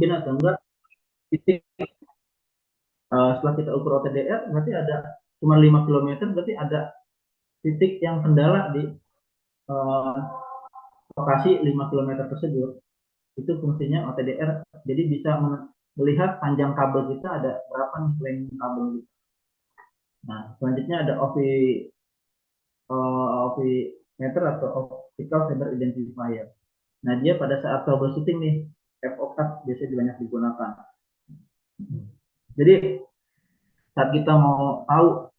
mungkin atau enggak titik setelah kita ukur OTDR berarti ada cuma 5 kilometer, berarti ada titik yang kendala di uh, lokasi 5 kilometer tersebut. Itu fungsinya OTDR, jadi bisa melihat panjang kabel kita ada berapa nih length kabel gitu. Nah selanjutnya ada OV meter atau optical fiber identifier. Nah dia pada saat troubleshooting nih, FOCAT biasanya banyak digunakan. Jadi saat kita mau tahu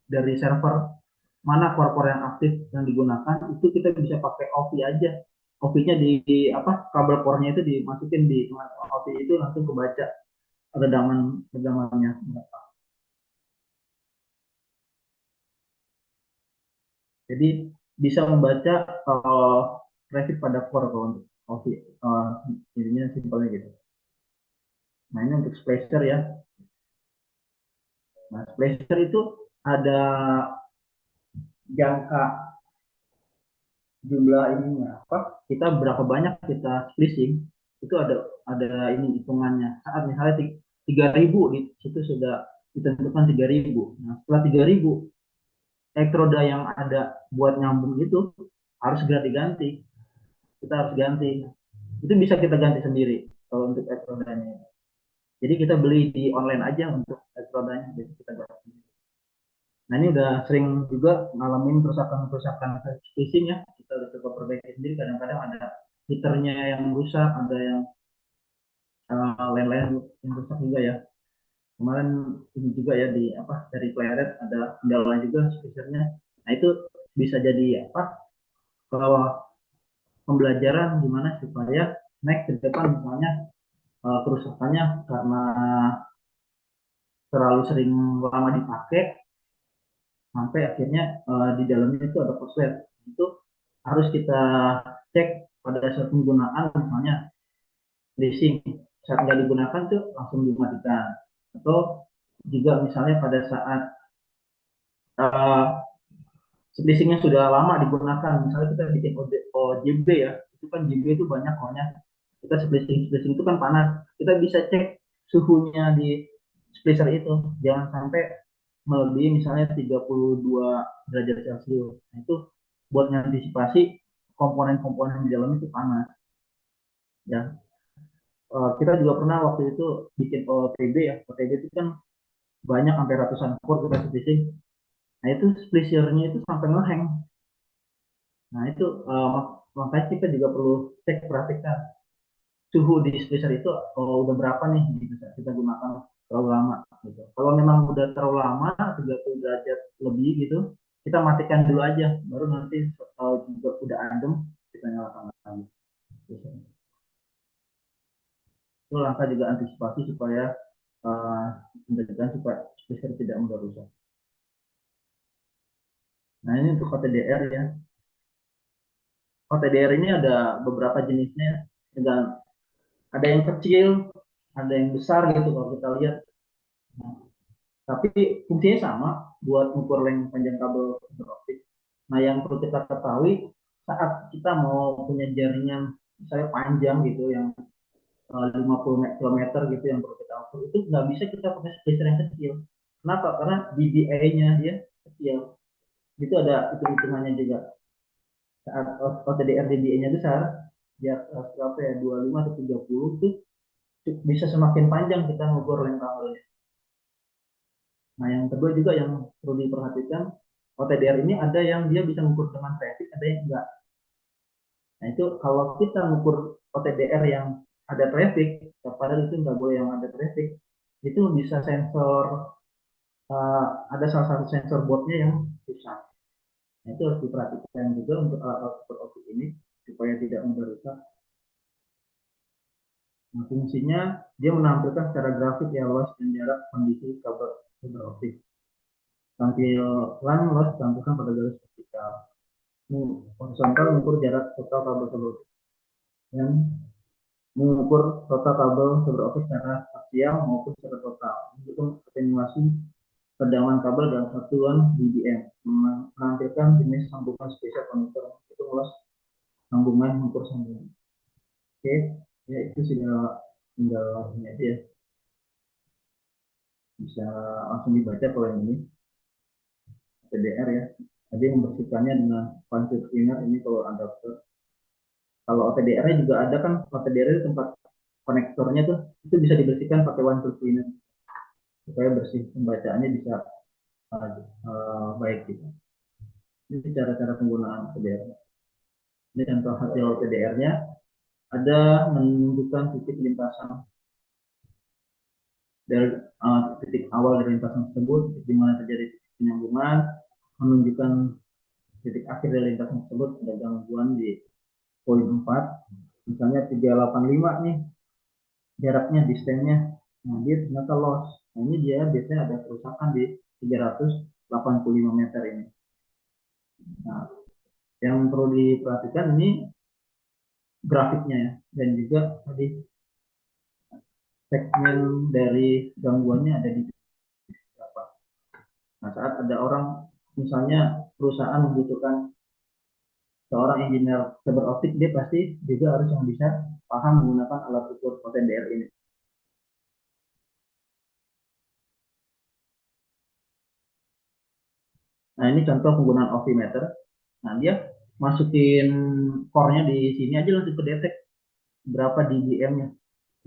dari server mana core-core yang aktif yang digunakan, itu kita bisa pakai OV aja. OV-nya di apa, kabel core-nya itu dimasukin di OV, itu langsung kebaca redamannya. Jadi bisa membaca traffic pada core kalau untuk OV. Intinya simpelnya gitu. Nah ini untuk splicer ya. Nah splicer itu ada jangka jumlah ininya apa, kita berapa banyak kita splicing, itu ada ini hitungannya. Saat misalnya 3.000 di situ sudah ditentukan 3.000. Nah setelah 3.000 elektroda yang ada buat nyambung itu harus segera diganti, kita harus ganti. Itu bisa kita ganti sendiri kalau untuk elektrodanya. Jadi kita beli di online aja untuk elektrodanya, jadi kita ganti. Nah ini udah sering juga ngalamin kerusakan-kerusakan spacing ya. Kita udah coba perbaiki sendiri. Kadang-kadang ada heaternya yang rusak, ada yang lain-lain yang rusak juga ya. Kemarin ini juga ya di apa, dari Claret ada kendala juga spacernya. Nah itu bisa jadi apa, kalau pembelajaran gimana supaya next ke depan misalnya kerusakannya karena terlalu sering lama dipakai sampai akhirnya di dalamnya itu ada korslet. Itu harus kita cek pada saat penggunaan, misalnya leasing saat nggak digunakan tuh langsung dimatikan, atau juga misalnya pada saat uh, leasingnya sudah lama digunakan, misalnya kita bikin OJB ya, itu kan JB itu banyak pokoknya, kita splicing itu kan panas, kita bisa cek suhunya di splicer itu jangan sampai melebihi misalnya 32 derajat Celcius. Nah, itu buat mengantisipasi komponen-komponen di dalam itu panas ya. Kita juga pernah waktu itu bikin OTB ya. OTB itu kan banyak sampai ratusan core kita splicing. Nah itu splicernya itu sampai ngehang. Nah itu makanya kita juga perlu cek, perhatikan suhu di splicer itu udah berapa nih gitu, kita gunakan terlalu lama gitu. Kalau memang udah terlalu lama 30 derajat lebih gitu, kita matikan dulu aja, baru nanti juga udah adem kita nyalakan lagi. Itu langkah juga antisipasi supaya uh, menjadikan supaya splicer tidak mudah rusak. Nah ini untuk OTDR ya. OTDR ini ada beberapa jenisnya, dengan ada yang kecil, ada yang besar gitu kalau kita lihat. Nah, tapi fungsinya sama buat mengukur length panjang kabel fiberoptik. Nah yang perlu kita ketahui saat kita mau punya jaringan misalnya panjang gitu yang 50 km gitu yang perlu kita ukur, itu nggak bisa kita pakai spacer yang kecil. Kenapa? Karena dBA-nya dia kecil. Itu ada hitung-hitungannya juga. Saat OTDR dBA-nya besar, ya berapa ya, 25 atau 30, itu bisa semakin panjang kita ngukur length kabelnya. Nah yang kedua juga yang perlu diperhatikan, OTDR ini ada yang dia bisa mengukur dengan traffic, ada yang enggak. Nah itu kalau kita mengukur OTDR yang ada traffic, padahal itu nggak boleh yang ada traffic, itu bisa sensor, ada salah satu sensor boardnya yang rusak. Nah, itu harus diperhatikan juga untuk alat ukur optik ini supaya tidak mudah rusak. Nah, fungsinya dia menampilkan secara grafik ya luas dan jarak kondisi kabel fiber optik. Tampilan luas ditampilkan pada garis vertikal. Horizontal mengukur jarak total kabel fiber optik dan mengukur total kabel fiber optik secara parsial maupun secara total. Itu atenuasi kedaman kabel dalam satuan dBm, menampilkan jenis sambungan spesial konektor. Itu luas sambungan, mengukur sambungan. Oke, ya itu sudah tinggal ini aja ya, bisa langsung dibaca kalau yang ini PDR ya. Jadi membersihkannya dengan panel cleaner ini kalau adapter. Kalau OTDR-nya juga ada kan, OTDR itu tempat konektornya tuh, itu bisa dibersihkan pakai one tool cleaner supaya bersih, pembacaannya bisa baik gitu. Ini cara-cara penggunaan OTDR. Ini contoh hasil OTDR-nya, ada menunjukkan titik lintasan dari titik awal dari lintasan tersebut, titik di mana terjadi penyambungan, menunjukkan titik akhir dari lintasan tersebut ada gangguan di poin 4, misalnya 385 nih jaraknya, distance-nya, nah dia ternyata loss. Nah ini dia biasanya ada kerusakan di 385 meter ini. Nah yang perlu diperhatikan ini grafiknya ya, dan juga tadi segmen dari gangguannya ada di berapa. Nah saat ada orang, misalnya perusahaan membutuhkan seorang engineer fiber optik, dia pasti juga harus yang bisa paham menggunakan alat ukur OTDR ini. Nah ini contoh penggunaan oximeter. Nah dia masukin core-nya di sini aja langsung kedetek berapa dBm-nya.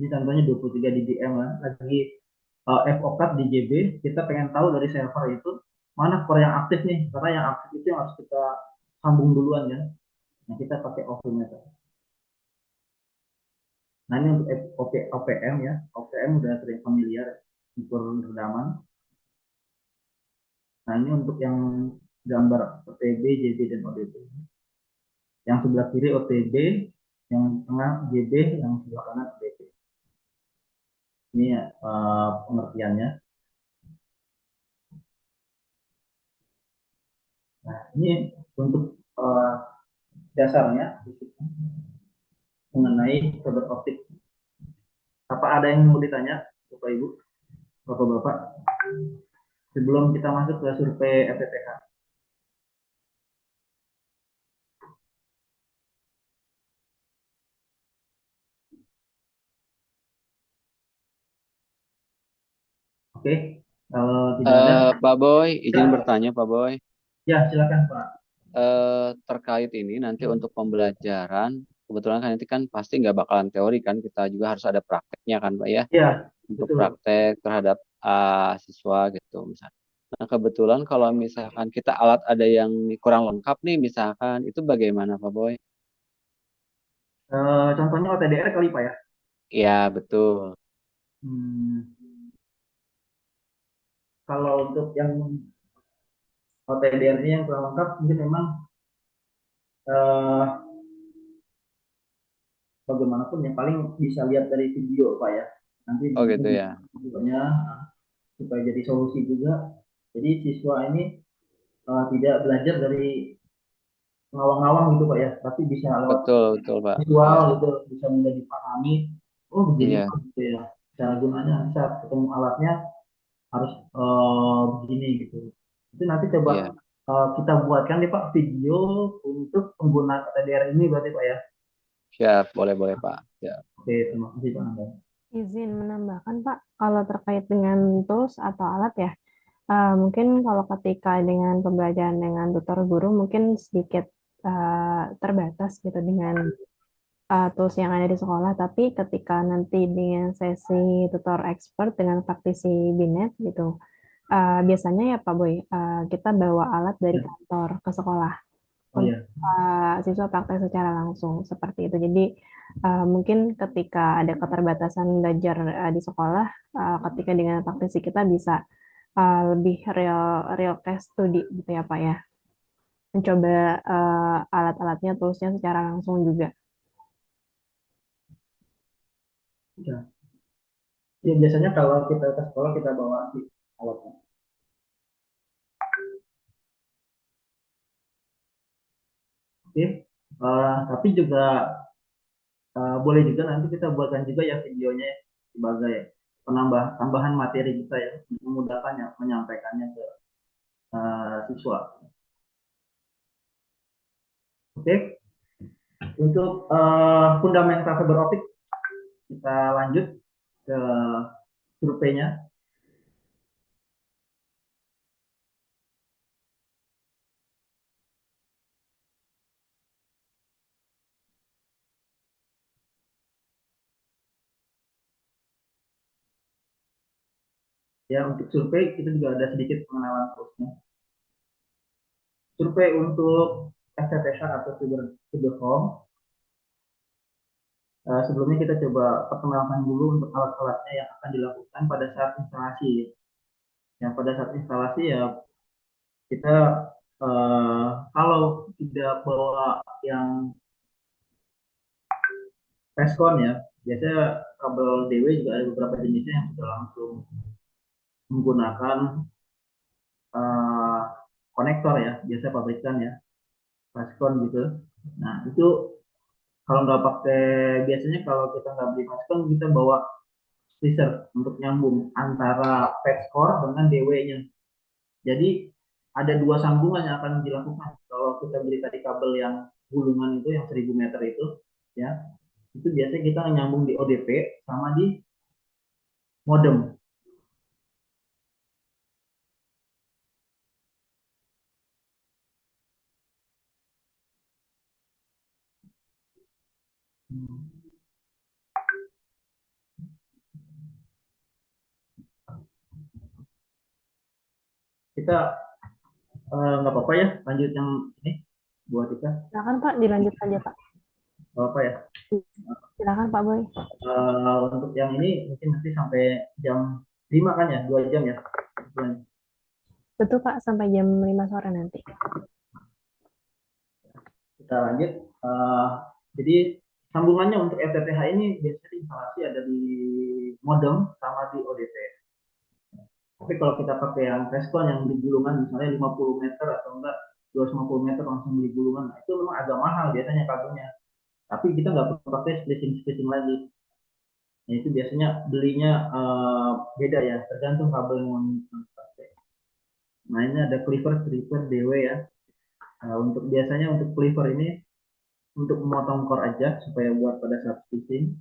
Ini contohnya 23 dBm lah. Lagi FOCAT di JB, kita pengen tahu dari server itu mana core yang aktif nih, karena yang aktif itu yang harus kita sambung duluan ya. Nah kita pakai oximeter. Nah ini untuk OPM ya, OPM udah sering familiar, ukur redaman. Nah ini untuk yang gambar OTB, JB, dan ODB. Yang sebelah kiri OTB, yang tengah JB, yang sebelah kanan ODB. Ini pengertiannya. Nah ini untuk dasarnya mengenai fiber optik. Apa ada yang mau ditanya, Bapak Ibu, Bapak-Bapak, sebelum kita masuk ke survei FTTH? Oke, kalau tidak ada, Pak Boy, izin ya, bertanya Pak Boy. ya silakan Pak. Terkait ini nanti untuk pembelajaran, kebetulan kan nanti kan pasti nggak bakalan teori kan, kita juga harus ada prakteknya kan Pak ya, Ya, untuk betul. praktek terhadap siswa gitu misalnya. Nah kebetulan kalau misalkan kita alat ada yang kurang lengkap nih misalkan, itu bagaimana Pak Boy? Contohnya OTDR kali Pak ya. Ya betul. Hmm, kalau untuk yang OTDR-nya yang kurang lengkap, mungkin memang eh, bagaimanapun yang paling bisa lihat dari video Pak ya. Nanti Oh bisa gitu di ya. videonya supaya jadi solusi juga. Jadi siswa ini tidak belajar dari ngawang-ngawang gitu Pak ya, tapi bisa lewat Betul betul Pak. visual Ya gitu, bisa mudah dipahami. Oh begini iya Pak gitu ya. Cara gunanya saat ketemu alatnya harus begini gitu. Itu nanti coba iya kita buatkan nih Pak video untuk penggunaan TDR ini berarti Pak ya. siap, boleh boleh Pak. Ya. Oke, terima kasih Pak Nanda. Izin menambahkan Pak, kalau terkait dengan tools atau alat ya, mungkin kalau ketika dengan pembelajaran dengan tutor guru mungkin sedikit terbatas gitu dengan tools yang ada di sekolah, tapi ketika nanti dengan sesi tutor expert dengan praktisi Binet gitu, biasanya ya Pak Boy, kita bawa alat dari Ya. kantor ke sekolah Oh untuk ya, siswa praktek secara langsung seperti itu. Jadi mungkin ketika ada keterbatasan belajar di sekolah, ketika dengan praktisi kita bisa lebih real real case study gitu ya Pak ya. Mencoba alat-alatnya, toolsnya secara langsung juga. ya. Ya biasanya kalau kita ke sekolah kita bawa sih alatnya. Oke. Tapi juga boleh juga nanti kita buatkan juga ya videonya sebagai tambahan materi kita ya, untuk memudahkan ya menyampaikannya ke siswa. Oke, untuk fundamental fiber optik kita lanjut. surveinya. Ya, untuk survei kita juga ada sedikit pengenalan terusnya. Survei untuk FTTH atau fiber home. Sebelumnya kita coba perkenalkan dulu untuk alat-alatnya yang akan dilakukan pada saat instalasi. Yang pada saat instalasi ya kita kalau tidak bawa yang Vestcon ya, biasanya kabel DW juga ada beberapa jenisnya yang sudah langsung menggunakan uh, konektor ya, biasa pabrikan ya, Vestcon gitu. Nah itu kalau nggak pakai, biasanya kalau kita nggak beli Vestcon kita bawa splicer untuk nyambung antara Vestcore dengan DW-nya. Jadi ada dua sambungan yang akan dilakukan. Kalau kita beli tadi kabel yang gulungan itu yang 1000 meter itu, ya itu biasanya kita nyambung di ODP sama di modem. Kita nggak apa-apa ya, lanjut yang ini buat kita. Silakan Pak, dilanjut saja Pak. Apa ya? Silakan Pak Boy. Untuk yang ini mungkin nanti sampai jam 5 kan ya, 2 jam ya. Betul Pak, sampai jam 5 sore nanti. Kita lanjut. Jadi sambungannya untuk FTTH ini biasanya instalasi ada di modem sama di ODP. Tapi kalau kita pakai yang Vestcon yang di gulungan misalnya 50 meter atau enggak 250 meter langsung di gulungan, nah, itu memang agak mahal biasanya kabelnya. Tapi kita nggak perlu pakai spacing lagi. Nah, itu biasanya belinya beda ya, tergantung kabel yang mau dipakai. Nah ini ada cleaver, stripper, DW ya. Untuk biasanya untuk cleaver ini untuk memotong core aja supaya buat pada saat stitching.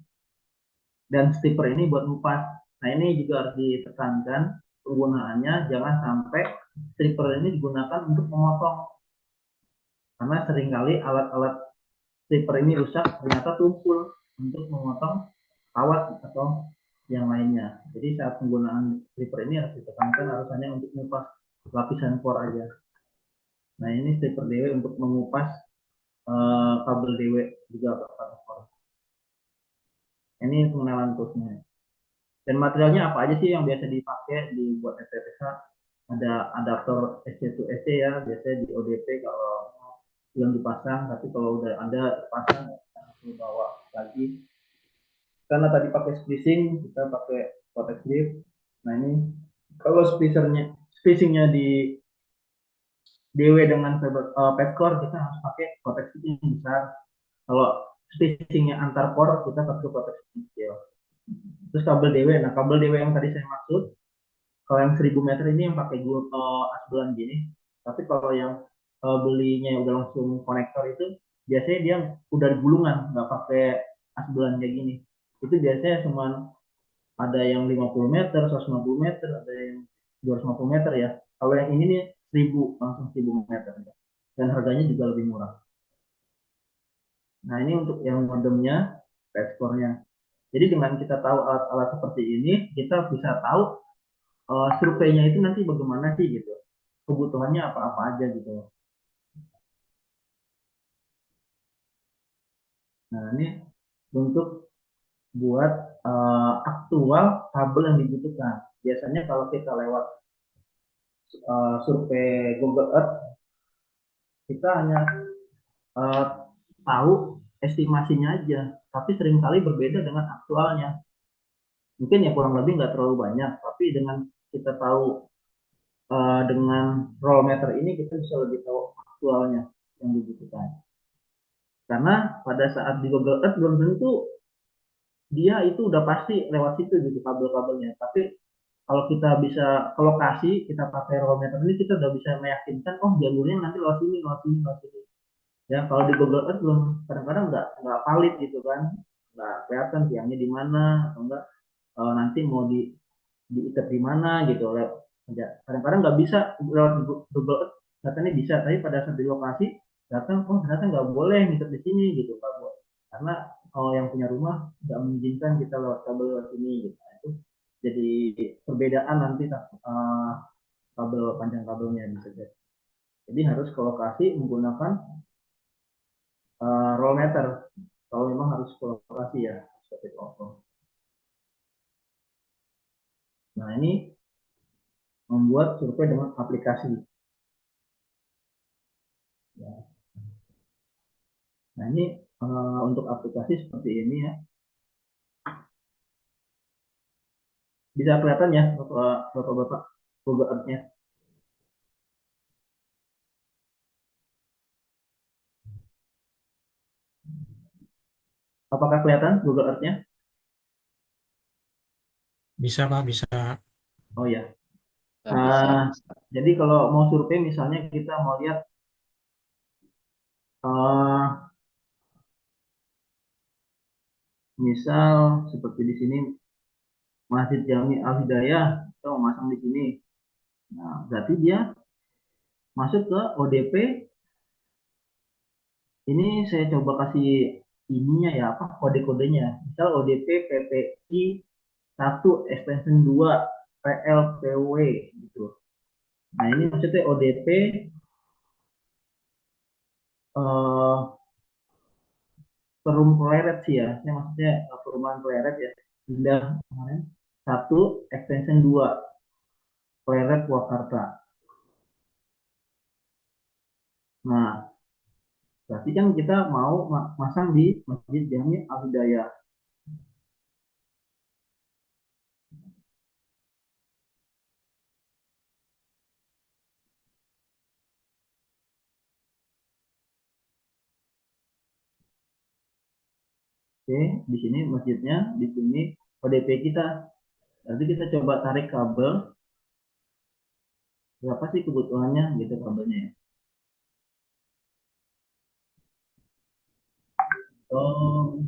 Dan stripper ini buat ngupas. Nah ini juga harus ditekankan penggunaannya, jangan sampai stripper ini digunakan untuk memotong. Karena seringkali alat-alat stripper ini rusak ternyata tumpul untuk memotong kawat atau yang lainnya. Jadi saat penggunaan stripper ini harus ditekankan harus hanya untuk mengupas lapisan core aja. Nah ini stripper DW untuk mengupas kabel DW juga kabel core. Ini pengenalan toolsnya. Dan materialnya apa aja sih yang biasa dipakai dibuat FTTH? Ada adaptor SC2 SC ya, biasanya di ODP kalau belum dipasang, tapi kalau udah ada terpasang kita bawa lagi. Karena tadi pakai spacing, kita pakai protect grip. Nah ini kalau spacingnya di DW dengan petcore kita harus pakai protect grip yang besar. Kalau spacingnya antar core kita pakai protect grip kecil. Terus kabel DW, nah kabel DW yang tadi saya maksud, kalau yang 1000 meter ini yang pakai asbelan gini. Tapi kalau yang belinya udah langsung konektor itu, biasanya dia udah gulungan, nggak pakai asbelan kayak gini. Itu biasanya cuma ada yang 50 meter, 150 meter, ada yang 250 meter ya. Kalau yang ini nih 1000, langsung 1000 meter. Dan harganya juga lebih murah. Nah ini untuk yang modemnya, ekspornya. Jadi dengan kita tahu alat-alat seperti ini, kita bisa tahu surveinya itu nanti bagaimana sih gitu, kebutuhannya apa-apa aja gitu. Nah ini untuk buat aktual kabel yang dibutuhkan. Biasanya kalau kita lewat survei Google Earth, kita hanya uh, tahu estimasinya aja, tapi seringkali berbeda dengan aktualnya. Mungkin ya kurang lebih nggak terlalu banyak, tapi dengan kita tahu dengan roll meter ini kita bisa lebih tahu aktualnya yang dibutuhkan. Karena pada saat di Google Earth belum tentu dia itu udah pasti lewat situ gitu kabel-kabelnya. Tapi kalau kita bisa ke lokasi, kita pakai roll meter ini kita udah bisa meyakinkan oh jalurnya nanti lewat sini, lewat sini, lewat sini. Ya kalau di Google Earth belum kadang-kadang nggak valid gitu kan, nggak kelihatan tiangnya di mana atau enggak nanti mau diikat di mana gitu. Kadang-kadang nggak bisa lewat Google Earth, datanya bisa, tapi pada saat di lokasi datang, oh ternyata nggak boleh ngikat di sini gitu, nggak boleh. Karena yang punya rumah nggak mengizinkan kita lewat kabel lewat sini gitu. Nah, itu jadi perbedaan nanti kabel panjang kabelnya bisa jadi. Jadi harus ke lokasi menggunakan roll meter. Kalau memang harus ke lokasi ya, seperti itu. Nah ini membuat survei dengan aplikasi. Ya. Nah ini untuk aplikasi seperti ini ya, bisa kelihatan ya bapak-bapak Google Earth-nya. Apakah kelihatan Google Earth-nya? Bisa Pak, bisa. Oh ya. Bisa, Uh, bisa. jadi kalau mau survei misalnya kita mau lihat misal seperti di sini Masjid Jami Al Hidayah, kita mau masang di sini. Nah, berarti dia masuk ke ODP. Ini saya coba kasih ininya ya, apa kode-kodenya. Misal ODP PPI 1 extension 2 PLPW gitu. Nah, ini maksudnya ODP Perum Pleret sih ya. Ini maksudnya perumahan Pleret ya. Pindah kemarin 1 extension 2 Pleret Purwakarta. Nah, berarti kan kita mau masang di Masjid Jami Al Hidayah. Oke, di sini masjidnya, di sini ODP kita. Nanti kita coba tarik kabel. Berapa sih kebutuhannya gitu kabelnya ya. Oh,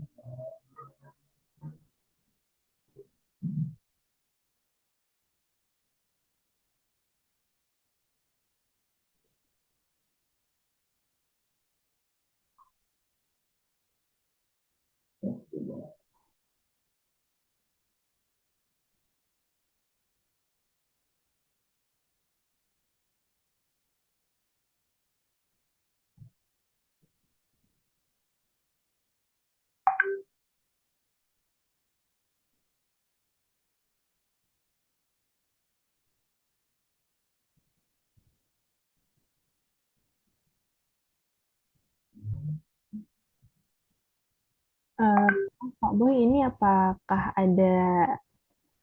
Eh, Pak Boy, ini apakah ada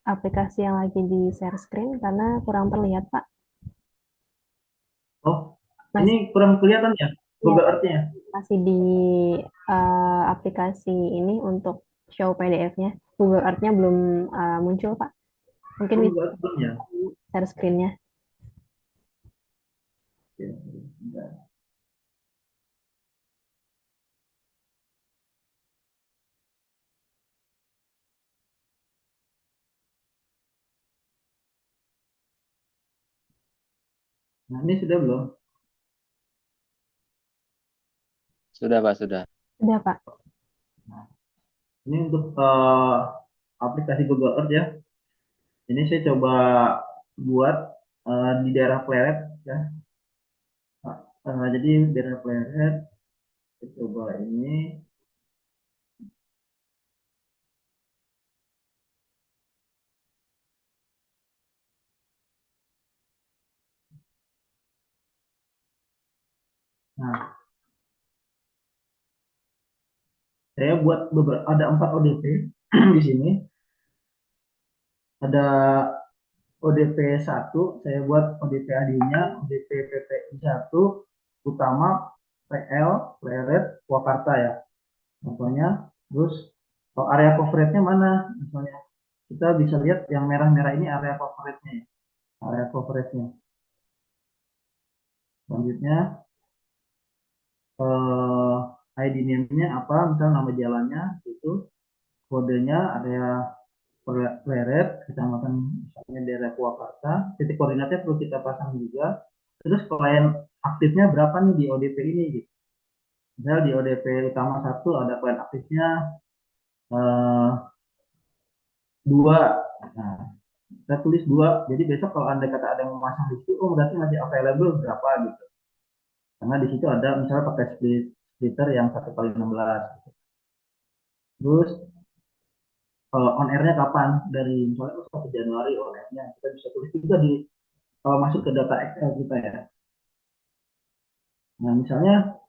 aplikasi yang lagi di share screen karena kurang terlihat, Pak? oh, ini Masih kurang kelihatan ya ya, Google Earth-nya. masih di aplikasi ini untuk show PDF-nya. Google Earth-nya belum muncul, Pak. Mungkin Oh, bisa Google Earth belum ya. share screen-nya. Oke, bentar. Nah, ini sudah belum? Sudah, Pak, sudah. Udah, Pak. Nah, ini untuk aplikasi Google Earth ya. Ini saya coba buat di daerah Pleret ya. Jadi daerah Pleret, saya coba ini. Nah, saya buat ada 4 ODP di sini. Ada ODP 1, saya buat ODP AD-nya, ODP PPI 1, utama PL, Pleret, Purwakarta ya. Contohnya, terus area coverage-nya mana? Misalnya, kita bisa lihat yang merah-merah ini area coverage-nya ya. Area coverage-nya. Selanjutnya, ID name-nya apa? Misalnya nama jalannya, itu kodenya area Pleret, kecamatan misalnya daerah Purwakarta, titik koordinatnya perlu kita pasang juga. Terus klien aktifnya berapa nih di ODP ini gitu. Misal di ODP utama satu ada klien aktifnya eh, dua. Nah, kita tulis dua. Jadi besok kalau anda kata ada yang memasang di situ, oh berarti masih available berapa gitu. Karena di situ ada misalnya pakai splitter yang 1 kali 16. Terus on airnya kapan? Dari misalnya 1 Januari on airnya. Kita bisa tulis juga di kalau masuk ke data Excel kita ya. Nah misalnya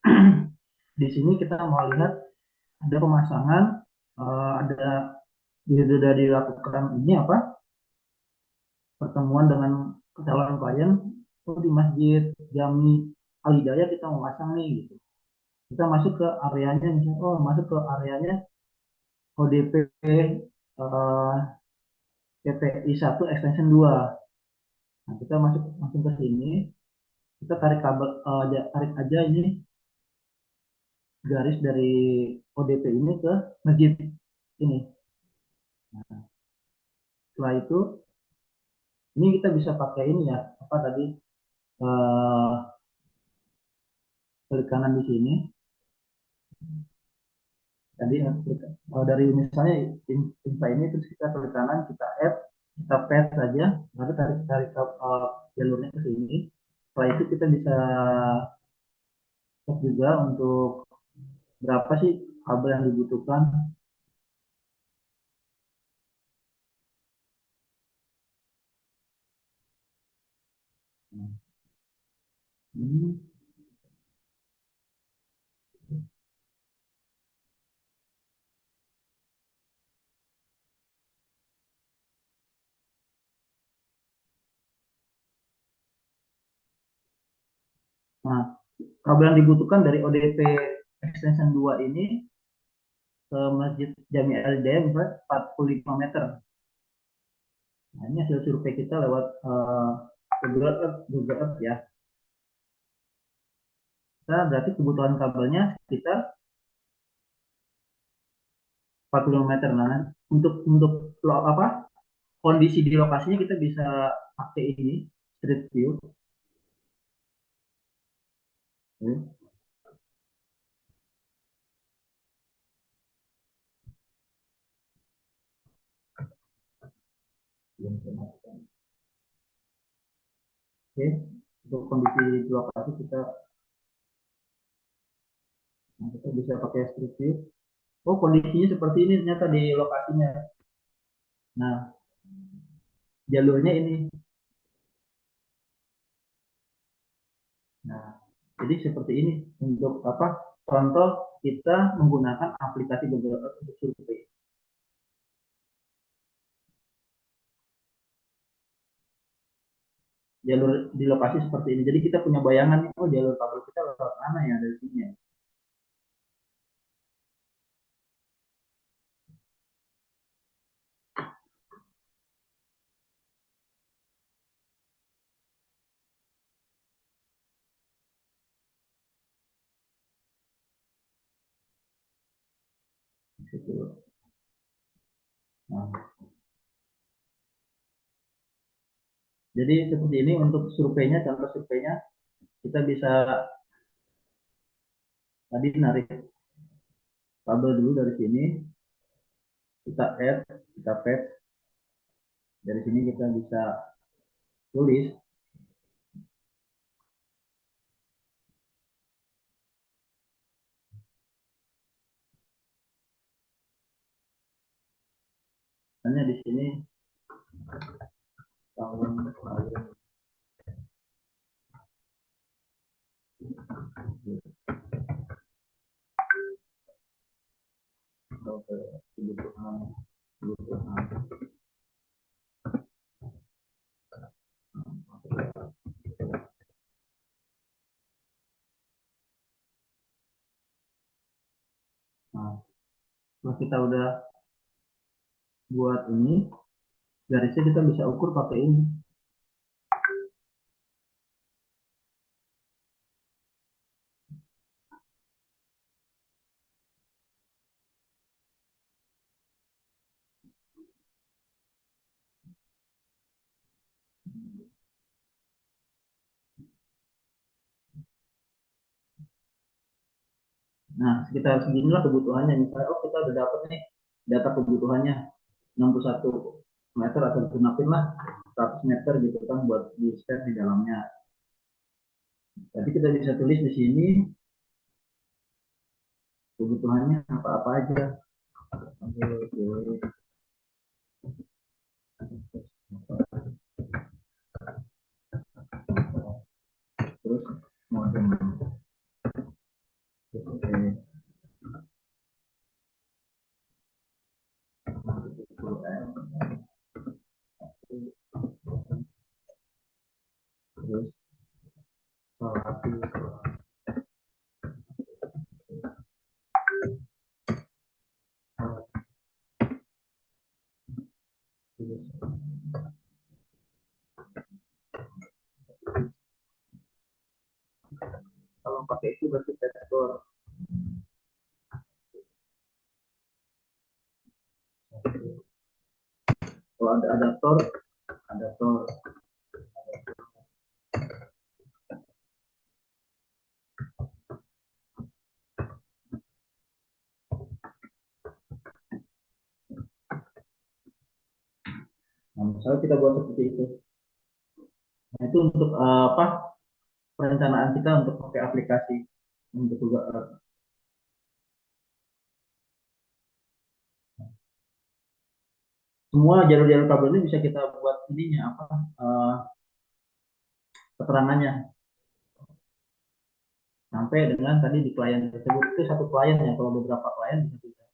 di sini kita mau lihat ada pemasangan, ada sudah dilakukan ini apa pertemuan dengan calon klien, oh di Masjid Jami Al Hidayah kita mau pasang nih gitu. Kita masuk ke areanya misalnya, oh masuk ke areanya ODP PPI 1 extension 2. Nah, kita masuk langsung ke sini, kita tarik kabel, tarik aja ini garis dari ODP ini ke masjid ini. Nah, setelah itu, ini kita bisa pakai ini ya, apa tadi, eh, klik kanan di sini. Tadi kalau dari misalnya info ini terus kita klik kanan, kita add, kita paste saja, lalu tarik tarik jalurnya ke sini. Setelah itu kita bisa cek juga untuk berapa sih kabel yang dibutuhkan. Hmm. Nah, kabel yang dibutuhkan dari ODP extension 2 ini ke Masjid Jami Al Hidayah misalnya 45 meter. Nah, ini hasil survei kita lewat Google Earth ya. Kita berarti kebutuhan kabelnya sekitar 45 meter. Nah, untuk apa kondisi di lokasinya kita bisa pakai ini street view. Oke. Untuk kondisi di lokasi kita, nah, kita bisa pakai street view. Oh, kondisinya seperti ini ternyata di lokasinya. Nah, jalurnya ini. Nah, jadi seperti ini untuk apa? Contoh kita menggunakan aplikasi Google Earth untuk survei. Jalur di lokasi seperti ini. Jadi kita punya bayangan, oh jalur kabel kita lewat mana ya dari sini ya. Gitu. Nah, jadi seperti ini untuk surveinya, contoh surveinya kita bisa tadi narik kabel dulu dari sini, kita add, kita paste. Dari sini kita bisa tulis. Hanya di sini tahun kebutuhan kebutuhan. Nah, kalau kita udah buat ini, garisnya kita bisa ukur pakai ini. Nah, sekitar seginilah kebutuhannya. Misalnya, oh kita udah dapat nih data kebutuhannya 61 meter atau genapin lah 100 meter gitu kan buat di spare di dalamnya. Jadi kita bisa tulis di sini kebutuhannya apa-apa aja. Terus modem. Terus kalau pakai itu berarti tektor. Kalau ada adaptor, adaptor. Nah, misalnya kita buat seperti itu. Nah, itu untuk apa? Perencanaan kita untuk pakai aplikasi untuk juga semua jalur-jalur kabel ini bisa kita buat ininya apa? Keterangannya sampai dengan tadi di klien tersebut itu satu klien ya, kalau beberapa klien bisa kita.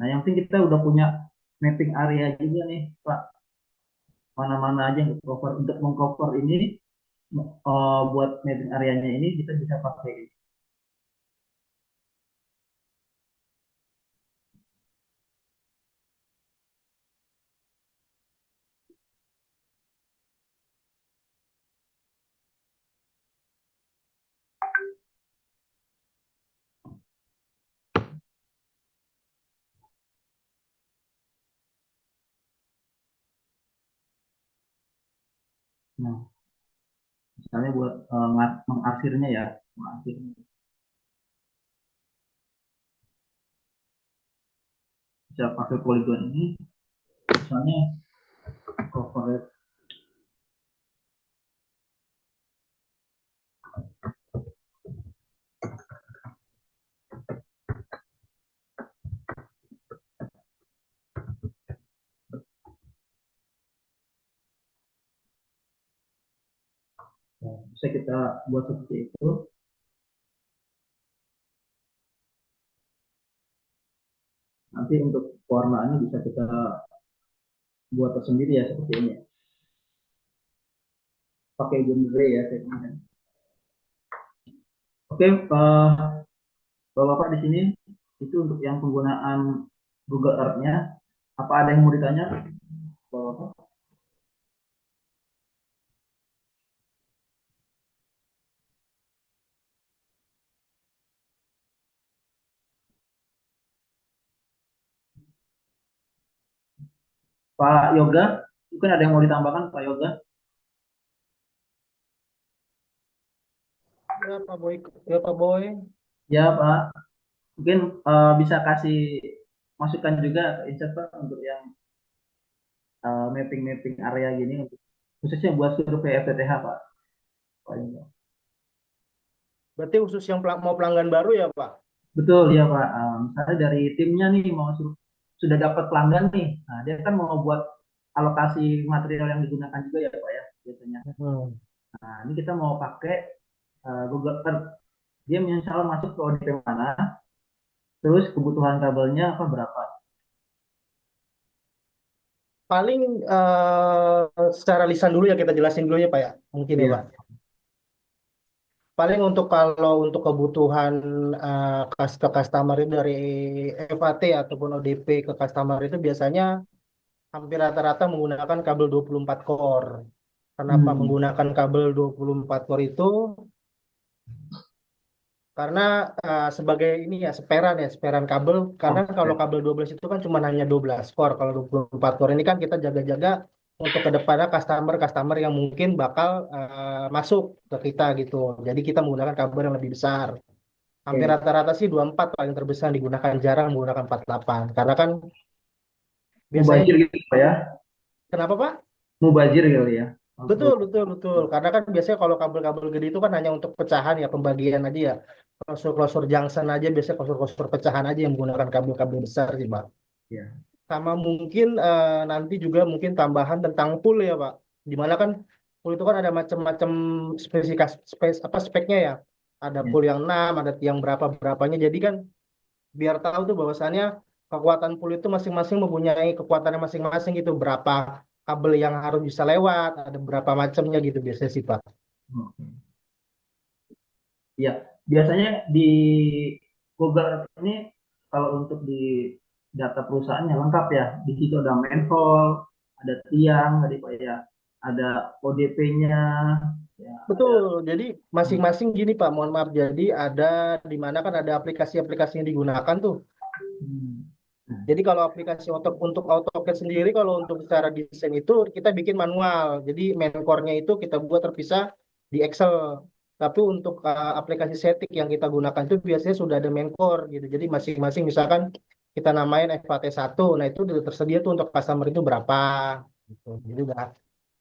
Nah, yang penting kita udah punya mapping area juga nih, Pak. Mana-mana aja yang cover untuk mengcover ini buat mapping areanya ini kita bisa pakai. Nah, misalnya buat mengarsirnya ya, mengarsirnya. Bisa pakai polygon ini, misalnya cover. Nah, bisa kita buat seperti itu. Nanti untuk warnanya bisa kita buat tersendiri ya seperti ini. Pakai genre ya saya kemarin. Oke, Bapak di sini itu untuk yang penggunaan Google Earth-nya. Apa ada yang mau ditanya, Bapak? Pak Yoga, mungkin ada yang mau ditambahkan, Pak Yoga? Ya Pak Boy, ya Pak Boy. Ya Pak, mungkin bisa kasih masukan juga ke Insight Pak untuk yang mapping-mapping area gini, untuk khususnya buat survei FTTH Pak. Pak Yoga. Berarti khusus yang mau pelanggan baru ya Pak? Betul ya Pak. Misalnya dari timnya nih mau sudah dapat pelanggan nih, nah, dia kan mau buat alokasi material yang digunakan juga ya Pak ya biasanya. Nah ini kita mau pakai Google Earth. Dia misalnya masuk ke ODP mana, terus kebutuhan kabelnya apa berapa. Paling secara lisan dulu ya kita jelasin dulu ya Pak ya, mungkin ya Pak. Iya. Paling untuk kalau untuk kebutuhan ke customer itu dari FAT ataupun ODP ke customer itu biasanya hampir rata-rata menggunakan kabel 24 core. Kenapa menggunakan kabel 24 core itu? Karena sebagai ini ya seperan kabel, karena kalau kabel 12 itu kan cuma hanya 12 core. Kalau 24 core ini kan kita jaga-jaga untuk ke depannya customer yang mungkin bakal masuk ke kita gitu. Jadi kita menggunakan kabel yang lebih besar. Hampir Oke. rata-rata sih 24 paling terbesar digunakan, jarang menggunakan 48. Karena kan biasanya Mubazir juga, gitu Pak ya. kenapa Pak? Mubazir kali ya. Betul, Untuk betul, betul. Karena kan biasanya kalau kabel-kabel gede itu kan hanya untuk pecahan ya, pembagian aja ya. Klosur-klosur junction aja, biasanya klosur-klosur pecahan aja yang menggunakan kabel-kabel besar sih Pak. ya. Sama mungkin nanti juga mungkin tambahan tentang pool ya Pak. Dimana kan pool itu kan ada macam-macam spesifikasi apa speknya ya. Ada Ya. pool yang 6, ada yang berapa-berapanya. Jadi kan biar tahu tuh bahwasannya kekuatan pool itu masing-masing mempunyai kekuatannya masing-masing gitu. Berapa kabel yang harus bisa lewat, ada berapa macamnya gitu biasanya sih Pak. Oke. Ya, biasanya di Google Earth ini kalau untuk di data perusahaannya lengkap ya. Di situ ada manhole, ada tiang, tadi Pak ya, ada ODP-nya, ya, ada. Betul, jadi masing-masing gini Pak, mohon maaf. Jadi ada di mana kan ada aplikasi-aplikasi yang digunakan tuh. Hmm. Jadi kalau aplikasi untuk AutoCAD sendiri, kalau untuk secara desain itu kita bikin manual. Jadi main core-nya itu kita buat terpisah di Excel. Tapi untuk aplikasi setting yang kita gunakan itu biasanya sudah ada main core gitu. Jadi masing-masing misalkan kita namain FAT 1, nah itu udah tersedia tuh untuk customer itu berapa gitu. Jadi udah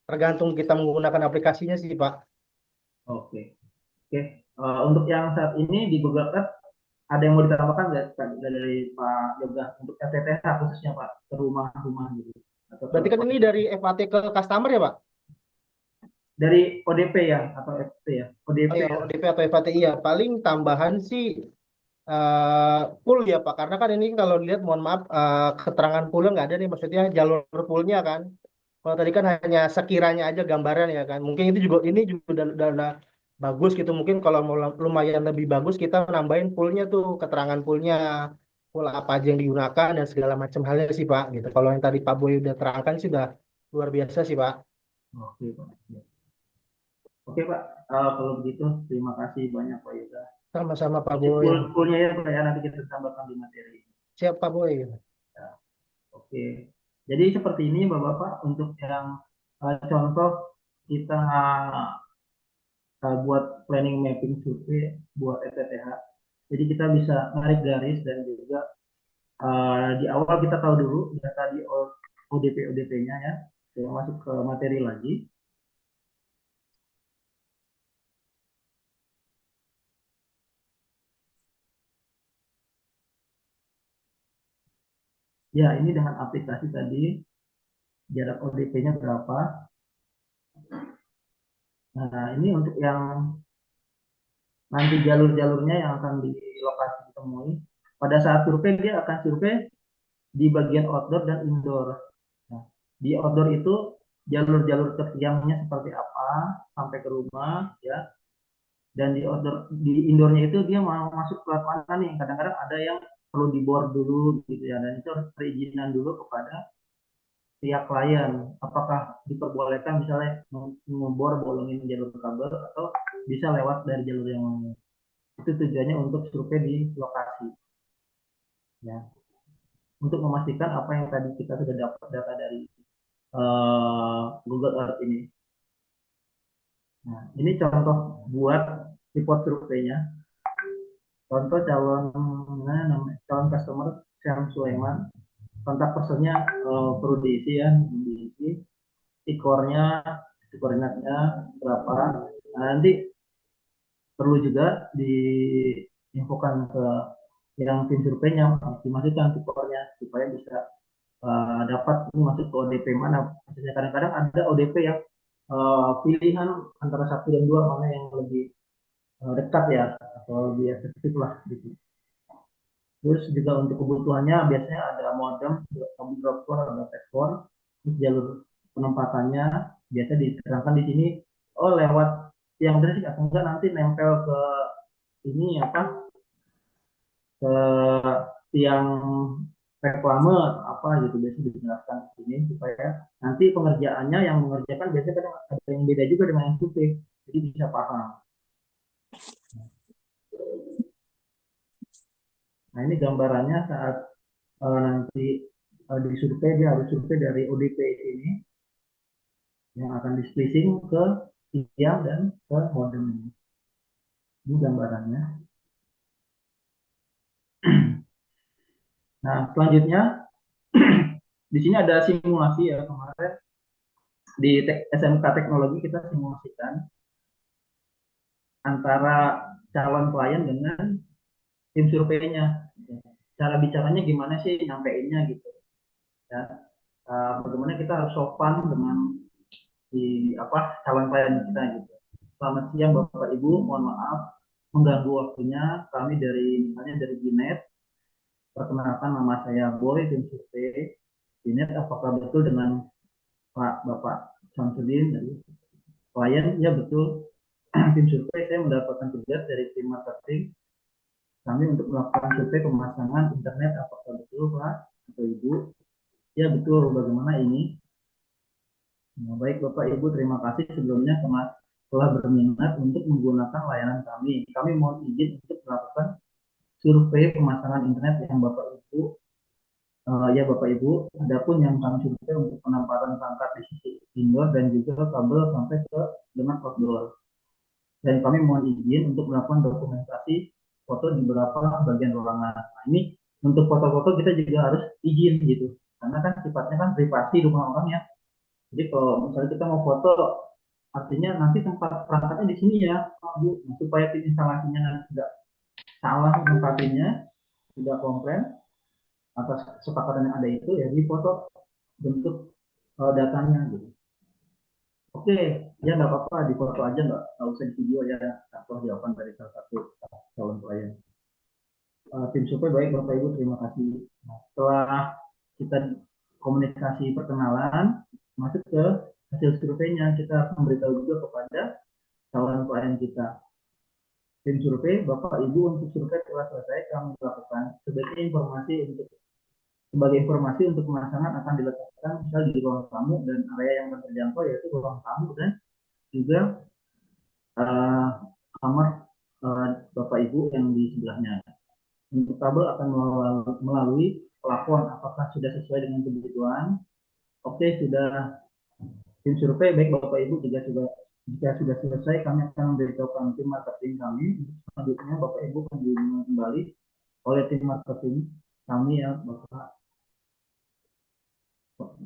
tergantung kita menggunakan aplikasinya sih Pak. Oke. Oke. Untuk yang saat ini di Google Earth ada yang mau ditambahkan nggak Pak, dari Pak Yoga untuk FTTH khususnya Pak ke rumah-rumah gitu atau ke Berarti kan ini ODP? dari FAT ke customer ya Pak? Dari ODP ya atau FT ya? Oh ODP ya, ya. ODP atau FAT iya. Paling tambahan sih pool ya Pak, karena kan ini kalau dilihat mohon maaf keterangan poolnya nggak ada nih, maksudnya jalur poolnya kan. Kalau tadi kan hanya sekiranya aja gambaran ya kan. Mungkin ini juga udah bagus gitu. Mungkin kalau mau lumayan lebih bagus kita nambahin poolnya tuh, keterangan poolnya, pool apa aja yang digunakan dan segala macam halnya sih Pak gitu. Kalau yang tadi Pak Boy udah terangkan sih udah luar biasa sih Pak. Oke Pak. Ya. Oke Pak, kalau begitu terima kasih banyak Pak Yoga. Sama-sama Pak Nanti Boy. pool-poolnya ya Pak ya, nanti kita tambahkan di materi. Siap Pak Boy. Ya, oke. Jadi seperti ini Bapak-Bapak untuk yang contoh kita buat planning mapping survei buat FTTH. Jadi kita bisa narik garis dan juga di awal kita tahu dulu data di ODP ODP-nya ya. Saya masuk ke materi lagi. Ya, ini dengan aplikasi tadi jarak ODP-nya berapa. Nah, ini untuk yang nanti jalur-jalurnya yang akan di lokasi ditemui. Pada saat survei dia akan survei di bagian outdoor dan indoor. Nah, di outdoor itu jalur-jalur tersiangnya seperti apa sampai ke rumah ya. Dan di indoornya itu dia mau masuk ke mana nih. Kadang-kadang ada yang perlu dibor dulu gitu ya. Dan itu harus perizinan dulu kepada pihak klien. Apakah diperbolehkan misalnya membor bolongin jalur kabel atau bisa lewat dari jalur yang lain. Itu tujuannya untuk survei di lokasi ya, untuk memastikan apa yang tadi kita sudah dapat data dari Google Earth ini. Nah, ini contoh buat report surveinya. Contoh calon customer Syam Sulaiman. Kontak personnya perlu diisi ya, diisi. Ikornya, koordinatnya berapa. Nah, nanti perlu juga diinfokan ke yang tim surveinya, dimasukkan tikornya supaya bisa dapat ini masuk ke ODP mana. Maksudnya kadang-kadang ada ODP yang pilihan antara satu dan dua mana yang lebih dekat ya atau lebih efektif lah gitu. Terus juga untuk kebutuhannya biasanya ada modem, drop core, ada text core, terus jalur penempatannya biasa diterangkan di sini. Oh lewat yang berisik atau enggak nanti nempel ke ini apa ke tiang reklame apa gitu biasa dijelaskan di sini supaya nanti pengerjaannya yang mengerjakan biasanya kadang ada yang beda juga dengan yang survei jadi bisa paham. Nah ini gambarannya saat nanti disurvei dia harus survei dari ODP ini yang akan di splicing ke tiang dan ke modem ini. Ini gambarannya. Nah, selanjutnya di sini ada simulasi ya kemarin di SMK Teknologi kita simulasikan antara calon klien dengan tim surveinya. Cara bicaranya gimana sih nyampeinnya gitu ya. Bagaimana kita harus sopan dengan calon klien kita gitu. Selamat siang Bapak Ibu, mohon maaf mengganggu waktunya. Kami misalnya dari Binet, perkenalkan nama saya Boy, tim survei Binet. Apakah betul dengan Bapak Samsudin dari klien? Ya betul. Tim survei saya mendapatkan tugas dari tim marketing kami untuk melakukan survei pemasangan internet. Apakah betul Pak atau Ibu? Ya betul. Bagaimana ini? Nah, baik Bapak Ibu, terima kasih sebelumnya telah berminat untuk menggunakan layanan kami. Kami mohon izin untuk melakukan survei pemasangan internet yang Bapak Ibu. Ya Bapak Ibu, adapun yang kami survei untuk penempatan perangkat di sisi indoor dan juga kabel sampai ke dengan outdoor. Dan kami mohon izin untuk melakukan dokumentasi foto di beberapa bagian ruangan. Nah, ini untuk foto-foto kita juga harus izin gitu, karena kan sifatnya kan privasi rumah orang ya. Jadi kalau misalnya kita mau foto, artinya nanti tempat perangkatnya di sini ya, Bu, supaya tim instalasinya tidak salah tempatnya, tidak komplain atas kesepakatan yang ada itu ya di foto bentuk datanya gitu. Oke, ya nggak apa-apa di foto aja nggak usah di video ya atau jawaban dari salah satu calon klien. Tim survei baik Bapak Ibu, terima kasih. Nah, setelah kita komunikasi perkenalan, masuk ke hasil surveinya, kita memberitahu juga kepada calon klien kita. Tim survei, Bapak Ibu, untuk survei telah selesai, kami lakukan sebagai informasi untuk pemasangan akan diletakkan misal di ruang tamu dan area yang terjangkau yaitu ruang tamu dan juga uh, kamar Bapak Ibu yang di sebelahnya. Untuk kabel akan melalui plafon, apakah sudah sesuai dengan kebutuhan? Oke, sudah. Tim survei baik Bapak Ibu jika sudah selesai, kami akan memberitahukan tim marketing kami. Selanjutnya Bapak Ibu akan dihubungi kembali oleh tim marketing kami ya Bapak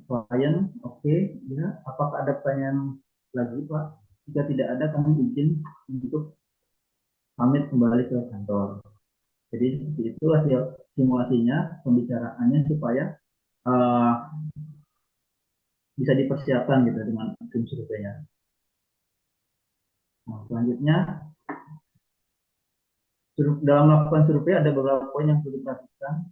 klien. Oke, ya. Apakah ada pertanyaan lagi Pak? Jika tidak ada, kami izin untuk pamit kembali ke kantor. Jadi seperti itu hasil simulasinya, pembicaraannya supaya bisa dipersiapkan gitu dengan tim surveinya. Nah, selanjutnya dalam melakukan survei ada beberapa poin yang perlu diperhatikan.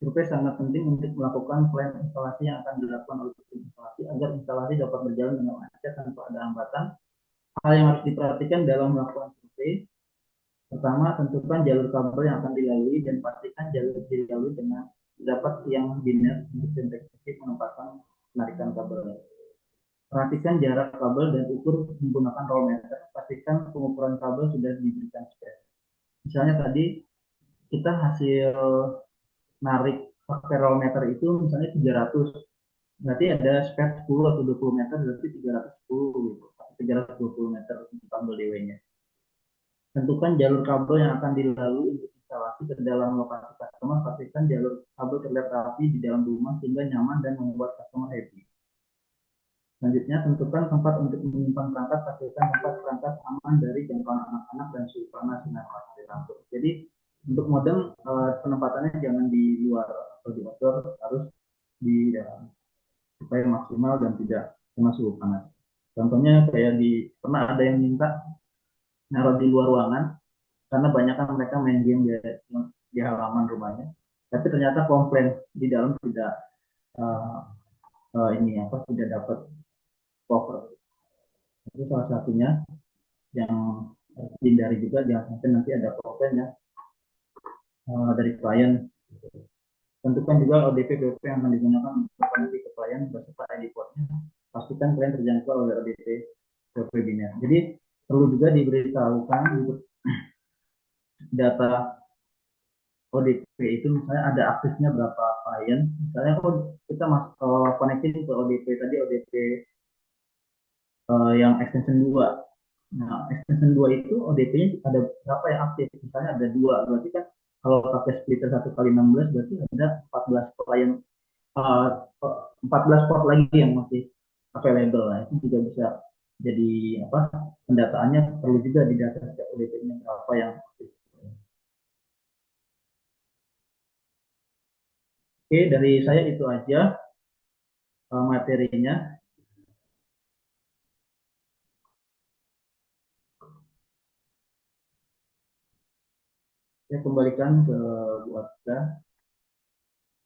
Survei sangat penting untuk melakukan plan instalasi yang akan dilakukan oleh tim instalasi agar instalasi dapat berjalan dengan lancar tanpa ada hambatan. Hal yang harus diperhatikan dalam melakukan survei, pertama tentukan jalur kabel yang akan dilalui dan pastikan jalur dilalui dengan dapat yang biner untuk efektif menempatkan penarikan kabel. Perhatikan jarak kabel dan ukur menggunakan roll meter. Pastikan pengukuran kabel sudah diberikan spek. Misalnya tadi kita hasil narik pakai roll meter itu misalnya 300. Berarti ada spek 10 atau 20 meter, berarti 310 gitu. 320 meter untuk kabel DW-nya. Tentukan jalur kabel yang akan dilalui untuk instalasi ke dalam lokasi customer. Pastikan jalur kabel terlihat rapi di dalam rumah sehingga nyaman dan membuat customer happy. Selanjutnya, tentukan tempat untuk menyimpan perangkat. Pastikan tempat perangkat aman dari jangkauan anak-anak dan suhu panas sinar matahari langsung. Jadi untuk modem penempatannya jangan di luar atau di outdoor, harus di dalam supaya maksimal dan tidak kena suhu panas. Contohnya kayak pernah ada yang minta naruh di luar ruangan karena banyak kan mereka main game di halaman rumahnya, tapi ternyata komplain di dalam tidak tidak dapat cover. Itu salah satunya yang hindari juga, jangan sampai nanti ada komplain ya dari klien. Tentukan juga ODP BP yang akan digunakan untuk koneksi ke klien beserta ID code-nya. Pastikan klien terjangkau oleh ODP webinar. Jadi perlu juga diberitahukan untuk data ODP itu misalnya ada aktifnya berapa klien. Misalnya kita koneksi ke ODP tadi, ODP yang extension 2. Nah, extension 2 itu ODP-nya ada berapa yang aktif? Misalnya ada 2, berarti kan kalau pakai splitter 1 kali 16 berarti ada 14 klien, uh, 14 port lagi yang masih available. Nah, itu juga bisa jadi apa, pendataannya perlu juga didata setiap UDP-nya berapa yang aktif. Oke, dari saya itu aja materinya. Saya kembalikan ke Bu Atika.